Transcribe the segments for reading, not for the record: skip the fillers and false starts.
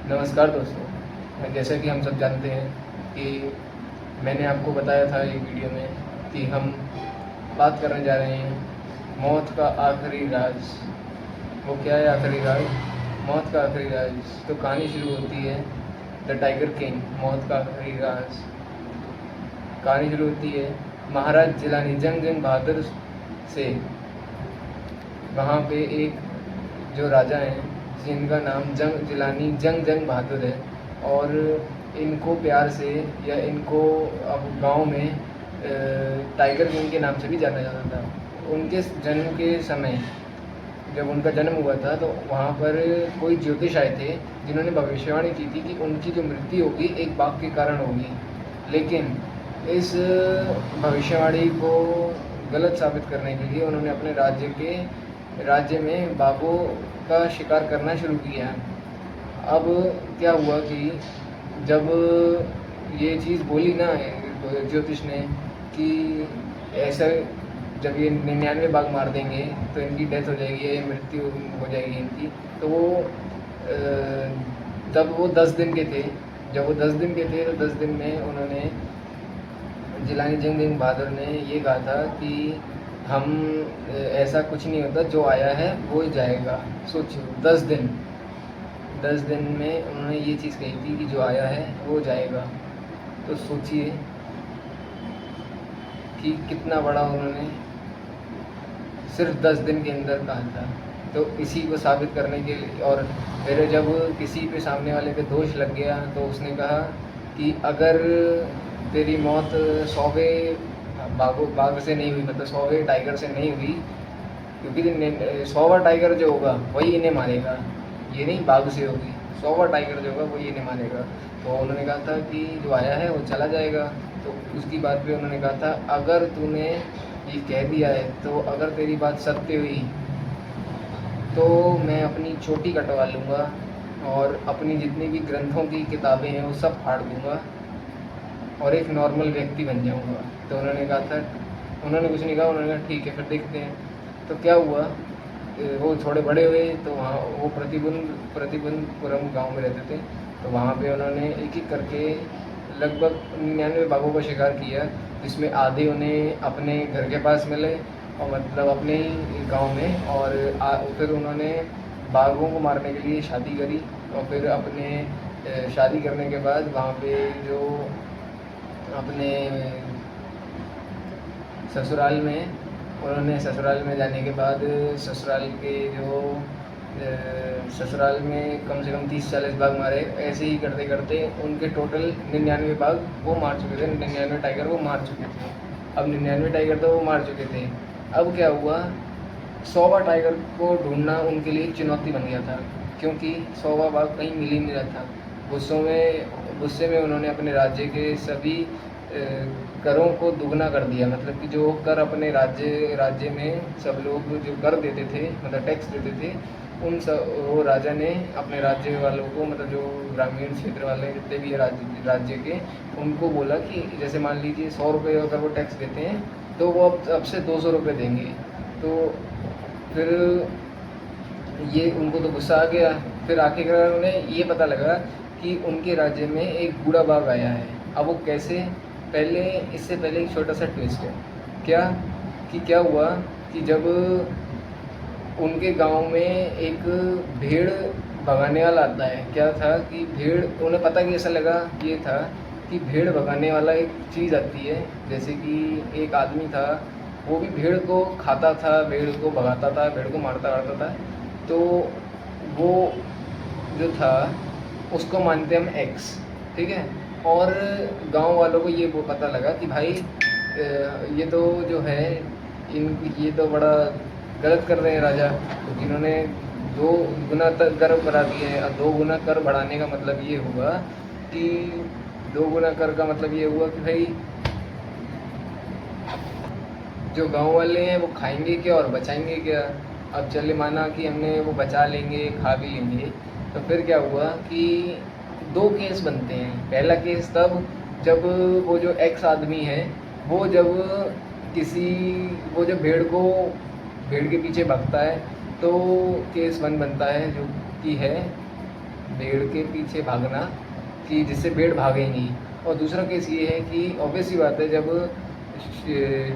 नमस्कार दोस्तों, जैसा कि हम सब जानते हैं कि मैंने आपको बताया था एक वीडियो में कि हम बात करने जा रहे हैं मौत का आखिरी राज। वो क्या है आखिरी राज? मौत का आखिरी राज। तो कहानी शुरू होती है द टाइगर किंग, मौत का आखिरी राज। कहानी शुरू होती है महाराज जिलानी जंग बहादुर से। वहाँ पे एक जो राजा हैं जिनका नाम जिलानी जंग बहादुर है, और इनको प्यार से या इनको अब गांव में टाइगर किंग के नाम से भी जाना जाता था। उनके जन्म के समय, जब उनका जन्म हुआ था, तो वहाँ पर कोई ज्योतिष आए थे जिन्होंने भविष्यवाणी की थी कि उनकी जो मृत्यु होगी एक बाघ के कारण होगी। लेकिन इस भविष्यवाणी को गलत साबित करने के लिए उन्होंने अपने राज्य में बाघों का शिकार करना शुरू किया। अब क्या हुआ कि जब ये चीज़ बोली ना ज्योतिष ने कि ऐसा जब ये 99 बाघ मार देंगे तो इनकी डेथ हो जाएगी, ये मृत्यु हो जाएगी इनकी, तो वो तब वो 10 दिन के थे। जब वो 10 दिन के थे तो 10 दिन में उन्होंने जिलानी जंग बहादुर ने ये कहा था कि हम ऐसा कुछ नहीं होता, जो आया है वो ही जाएगा। सोचिए 10 दिन में उन्होंने ये चीज़ कही थी कि जो आया है वो जाएगा। तो सोचिए कि कितना बड़ा उन्होंने सिर्फ 10 दिन के अंदर कहा था। तो इसी को साबित करने के लिए, और फिर जब किसी पे सामने वाले पे दोष लग गया तो उसने कहा कि अगर तेरी मौत 100वें बाघ से नहीं हुई, मतलब 100वें टाइगर से नहीं हुई, क्योंकि 100वां टाइगर जो होगा वही इन्हें मारेगा, ये नहीं बाघ से होगी। 100वां टाइगर जो होगा वही इन्हें मारेगा। तो उन्होंने कहा था कि जो आया है वो चला जाएगा। तो उसकी बात पे उन्होंने कहा था अगर तूने ये कह दिया है, तो अगर तेरी बात सत्य हुई तो मैं अपनी चोटी कटवा लूँगा और अपनी जितनी भी ग्रंथों की किताबें हैं वो सब फाड़ दूँगा और एक नॉर्मल व्यक्ति बन जाऊँगा। तो उन्होंने कहा था, उन्होंने कुछ नहीं कहा, उन्होंने कहा ठीक है फिर देखते हैं। तो क्या हुआ, वो थोड़े बड़े हुए तो वहाँ वो प्रतिबंधपुरम गांव में रहते थे। तो वहाँ पे उन्होंने एक एक करके लगभग 99 बाघों का शिकार किया, जिसमें आधे उन्हें अपने घर के पास मिले और मतलब अपने ही गाँव में, और फिर उन्होंने बाघों को मारने के लिए शादी करी। और फिर अपने शादी करने के बाद वहाँ पे जो अपने ससुराल में जाने के बाद ससुराल में कम से कम 30-40 बाघ मारे। ऐसे ही करते करते उनके टोटल 99 बाघ वो मार चुके थे, 99 टाइगर वो मार चुके थे। अब 99 टाइगर तो वो मार चुके थे। अब क्या हुआ, 100वां टाइगर को ढूंढना उनके लिए चुनौती बन गया था, क्योंकि 100वां बाघ कहीं मिल ही नहीं रहा था। गुस्से में उन्होंने अपने राज्य के सभी करों को दुगना कर दिया। मतलब कि जो कर अपने राज्य में सब लोग जो कर देते थे, मतलब टैक्स देते थे, वो राजा ने अपने राज्य वालों को, मतलब जो ग्रामीण क्षेत्र वाले जितने भी राज्य के, उनको बोला कि जैसे मान लीजिए 100 रुपये अगर वो टैक्स देते हैं तो वो अब से 200 रुपये देंगे। तो फिर ये उनको तो गुस्सा आ गया। फिर आखिरकार उन्हें ये पता लगा कि उनके राज्य में एक बूढ़ा बाघ आया है। अब वो कैसे, इससे पहले एक छोटा सा ट्विस्ट है। क्या हुआ कि जब उनके गांव में एक भेड़ भगाने वाला आता है। क्या था कि भेड़, उन्हें पता कैसा लगा, ये था कि भेड़ भगाने वाला एक चीज़ आती है, जैसे कि एक आदमी था, वो भी भेड़ को खाता था, भेड़ को भगाता था, भेड़ को मारता था। तो वो जो था उसको मानते हम एक्स, ठीक है। और गांव वालों को ये वो पता लगा कि भाई ये तो जो है ये तो बड़ा गलत कर रहे हैं राजा, तो इन्होंने 2 गुना तक कर बढ़ा दिए हैं। अब 2 गुना कर बढ़ाने का मतलब ये हुआ कि 2 गुना कर का मतलब ये हुआ कि भाई जो गांव वाले हैं वो खाएंगे क्या और बचाएंगे क्या। अब चले माना कि हमने वो बचा लेंगे, खा भी लेंगे, तो फिर क्या हुआ कि 2 केस बनते हैं। पहला केस तब जब वो जो एक्स आदमी है वो जब भेड़ के पीछे भागता है, तो केस 1 बनता है, जो कि है भेड़ के पीछे भागना कि जिससे भेड़ भागे ही नहीं। और दूसरा केस ये है कि ऑब्वियस सी बात है, जब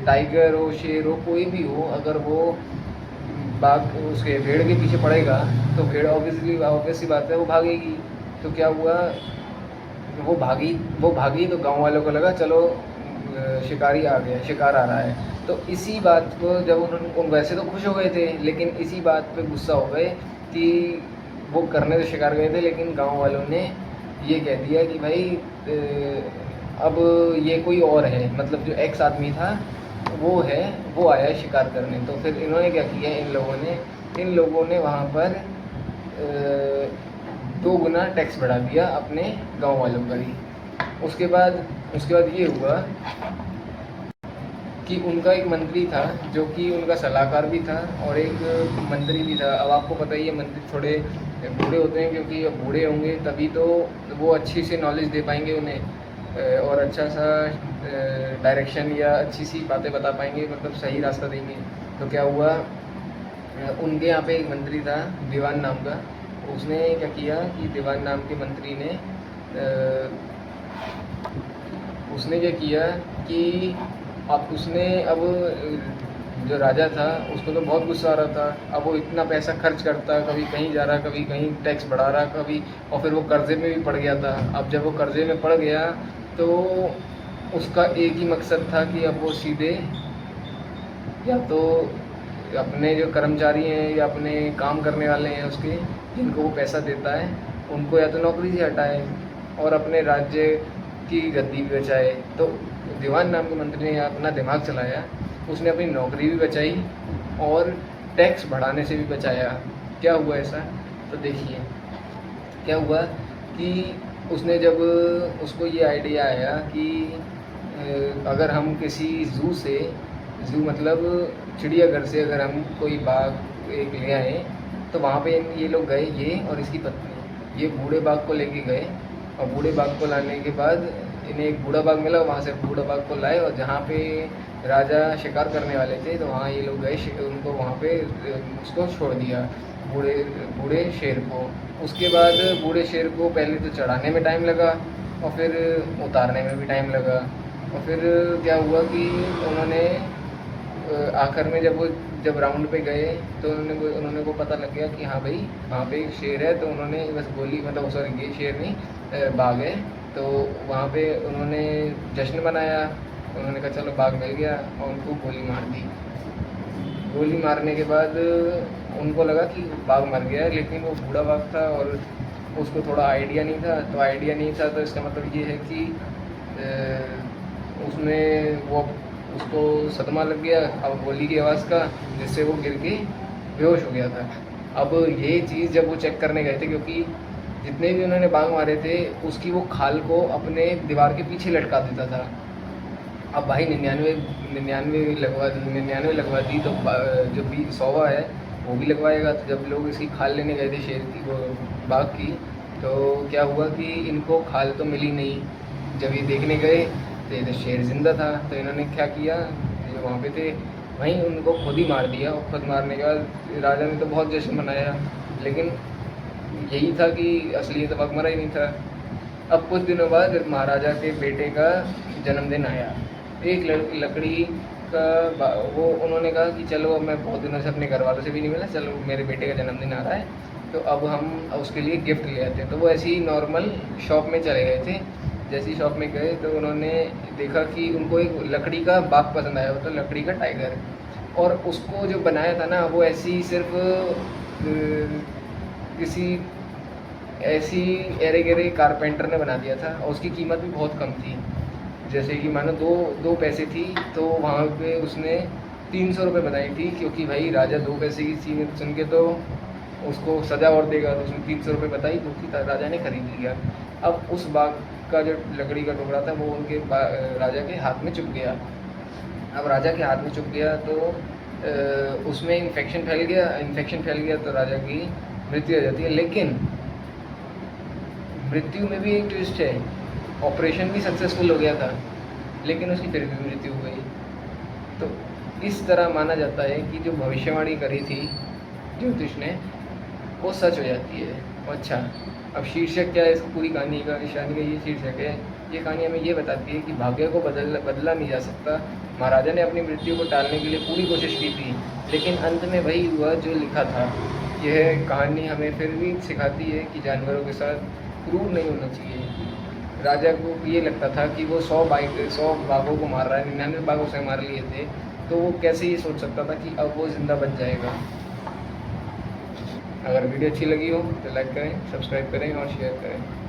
टाइगर हो, शेर हो, कोई भी हो, अगर वो बाघ उसके भेड़ के पीछे पड़ेगा तो भेड़ ऑब्वियस सी बात है वो भागेगी। तो क्या हुआ, वो भागी तो गांव वालों को लगा चलो शिकारी आ गया, शिकार आ रहा है। तो इसी बात को जब उन वैसे तो खुश हो गए थे, लेकिन इसी बात पे गुस्सा हो गए कि वो करने तो शिकार गए थे, लेकिन गांव वालों ने ये कह दिया कि भाई अब ये कोई और है, मतलब जो एक्स आदमी था वो आया है शिकार करने। तो फिर इन्होंने क्या किया, इन लोगों ने वहाँ पर 2 गुना टैक्स बढ़ा दिया अपने गांव वालों का ही। उसके बाद ये हुआ कि उनका एक मंत्री था जो कि उनका सलाहकार भी था और एक मंत्री भी था। अब आपको पता ही है मंत्री थोड़े बूढ़े होते हैं, क्योंकि अब बूढ़े होंगे तभी तो वो अच्छी से नॉलेज दे पाएंगे उन्हें और अच्छा सा डायरेक्शन या अच्छी सी बातें बता पाएंगे, मतलब सही रास्ता देंगे। तो क्या हुआ, उनके यहाँ पे एक मंत्री था दीवान नाम का। उसने क्या किया कि दीवान नाम के मंत्री ने उसने क्या किया कि अब जो राजा था उसको तो बहुत गुस्सा आ रहा था। अब वो इतना पैसा खर्च करता, कभी कहीं जा रहा, कभी कहीं टैक्स बढ़ा रहा, कभी, और फिर वो कर्जे में भी पड़ गया था। अब जब वो कर्जे में पड़ गया तो उसका एक ही मकसद था कि अब वो सीधे या तो अपने जो कर्मचारी हैं या अपने काम करने वाले हैं उसके, जिनको वो पैसा देता है, उनको या तो नौकरी से हटाए और अपने राज्य की गद्दी भी बचाए। तो दीवान नाम के मंत्री ने अपना दिमाग चलाया, उसने अपनी नौकरी भी बचाई और टैक्स बढ़ाने से भी बचाया। क्या हुआ ऐसा, तो देखिए क्या हुआ कि उसने जब उसको ये आइडिया आया कि अगर हम किसी ज़ू मतलब चिड़ियाघर से अगर हम कोई बाघ एक ले आए, तो वहाँ पे ये लोग गए, ये और इसकी पत्नी, ये बूढ़े बाघ को लेके गए और बूढ़े बाघ को लाने के बाद इन्हें एक बूढ़ा बाघ मिला, वहाँ से बूढ़ा बाघ को लाए और जहाँ पे राजा शिकार करने वाले थे तो वहाँ ये लोग गए, उनको वहाँ पे उसको छोड़ दिया, बूढ़े शेर को। उसके बाद बूढ़े शेर को पहले तो चढ़ाने में टाइम लगा और फिर उतारने में भी टाइम लगा। और फिर क्या हुआ कि उन्होंने आखिर में जब राउंड पे गए तो उन्होंने को पता लग गया कि हाँ भाई वहाँ पे एक शेर है। तो उन्होंने बस गोली, मतलब सॉरी ये शेर नहीं बाघ है, तो वहाँ पे उन्होंने जश्न मनाया। उन्होंने कहा चलो बाघ मिल गया और उनको गोली मार दी। गोली मारने के बाद उनको लगा कि बाघ मर गया है, लेकिन वो बूढ़ा बाघ था और उसको थोड़ा आइडिया नहीं था। तो इसका मतलब ये है कि उसको सदमा लग गया अब गोली की आवाज़ का, जिससे वो गिर के बेहोश हो गया था। अब ये चीज़ जब वो चेक करने गए थे, क्योंकि जितने भी उन्होंने बाघ मारे थे उसकी वो खाल को अपने दीवार के पीछे लटका देता था। अब भाई 99 लगवा दी तो जो भी 100वां है वो भी लगवाएगा। तो जब लोग इसकी खाल लेने गए थे शेर की, वो बाघ की, तो क्या हुआ कि इनको खाल तो मिली नहीं। जब ये देखने गए तो शेर जिंदा था। तो इन्होंने क्या किया, जो वहाँ पे थे वहीं उनको खुद ही मार दिया। और खुद मारने के बाद राजा ने तो बहुत जश्न मनाया, लेकिन यही था कि असली तो बाघ मरा ही नहीं था। अब कुछ दिनों बाद महाराजा के बेटे का जन्मदिन आया। एक लकड़ी का वो उन्होंने कहा कि चलो अब मैं बहुत दिनों से अपने घर वालों से भी नहीं मिला, चलो मेरे बेटे का जन्मदिन आ रहा है तो अब हम उसके लिए गिफ्ट ले आते हैं। तो वो ऐसे ही नॉर्मल शॉप में चले गए थे। जैसे ही शॉप में गए तो उन्होंने देखा कि उनको एक लकड़ी का बाघ पसंद आया, तो लकड़ी का टाइगर। और उसको जो बनाया था ना, वो ऐसी सिर्फ किसी ऐसी एरे गेरे कारपेंटर ने बना दिया था और उसकी कीमत भी बहुत कम थी। जैसे कि मानो दो पैसे थी, तो वहाँ पे उसने 300 रुपये बताई थी, क्योंकि भाई राजा 2 पैसे की कीमत सुन के तो उसको सज़ा और देगा, तो उसने 300 रुपये बताई, जो कि राजा ने खरीद लिया। अब उस बाघ का जो लकड़ी का टुकड़ा था वो उनके राजा के हाथ में चुप गया। अब राजा के हाथ में चुप गया तो उसमें इन्फेक्शन फैल गया तो राजा की मृत्यु हो जाती है। लेकिन मृत्यु में भी एक ट्विस्ट है, ऑपरेशन भी सक्सेसफुल हो गया था लेकिन उसकी फिर भी मृत्यु हो गई। तो इस तरह माना जाता है कि जो भविष्यवाणी करी थी ज्योतिष ने वो सच हो जाती है। अच्छा, अब शीर्षक क्या है इस पूरी कहानी का, इस कहानी का ये शीर्षक है। ये कहानी हमें ये बताती है कि भाग्य को बदला नहीं जा सकता। महाराजा ने अपनी मृत्यु को टालने के लिए पूरी कोशिश की थी, लेकिन अंत में वही हुआ जो लिखा था। यह कहानी हमें फिर भी सिखाती है कि जानवरों के साथ क्रूर नहीं होना चाहिए। राजा को ये लगता था कि वो 100 बाघों को मार रहा है, 99 बाघों से मार लिए थे, तो वो कैसे ये सोच सकता था कि अब वो ज़िंदा बच जाएगा। अगर वीडियो अच्छी लगी हो तो लाइक करें, सब्सक्राइब करें और शेयर करें।